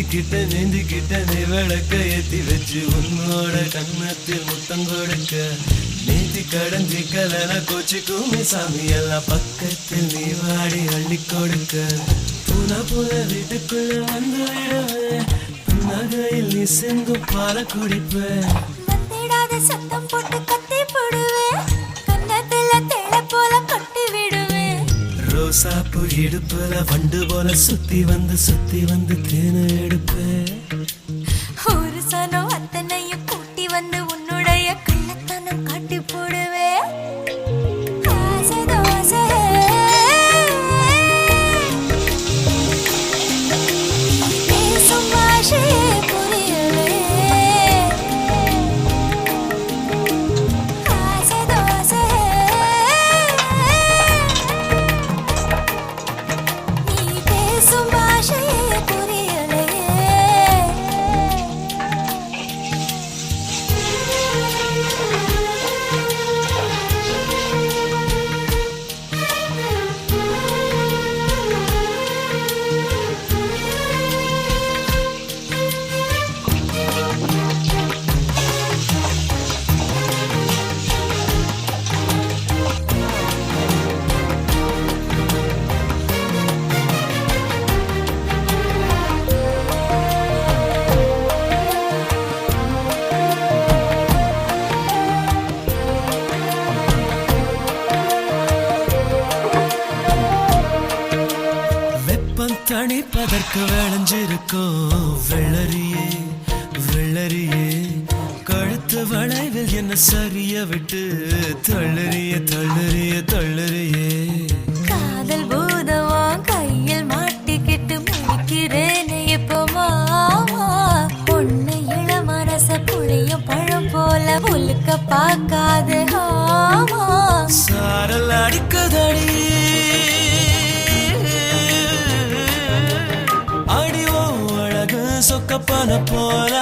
நீந்திக்கிட்ட நீ விளக்க ஏத்தி வச்சு உன்னோட கண்ணத்தில் முத்தம் கொடுக்க நீதி கடஞ்சி கலன கோச்சு கூமி சாமி எல்லாம் பக்கத்தில் நீ வாடி அள்ளி கொடுக்க புன புன வீட்டுக்குள்ள வந்து விடுவேன் நகையில் நீ சிந்தும் பால குடிப்பேன் சத்தம் போட்டு கத்தி போடுவேன் கண்ணத்துல தேள போல கட்டி விடுவேன் ரோசாப்பூ இடுப்புல வண்டு போல சுத்தி வந்து தேன எடுப்பேன் ஒரு சனம் அத்தனையும் கூட்டி வந்து உன்னுடைய கள்ளத்தனம் காட்டி போடுவேன் ஆசை தோசை பேசும் பாஷையே புரியலே ஆசை தோசை நீ பேசும் பாஷையே புரியலே தணிப்பதற்கு விளைஞ்சிருக்கும் வெள்ளரியே வெள்ளரியே கழுத்து வளைவில் என்ன சரிய விட்டு தள்ளறியே காதல் பூதமா கையில் மாட்டிக்கிட்டு முடிக்கிறேனே இப்போ மாமா பொண்ணு இள மனச புளியும் பழம் போல உலுக்க பார்க்காது ஆமா சாரல் அடிக்கதடி சொக்கப்பன போல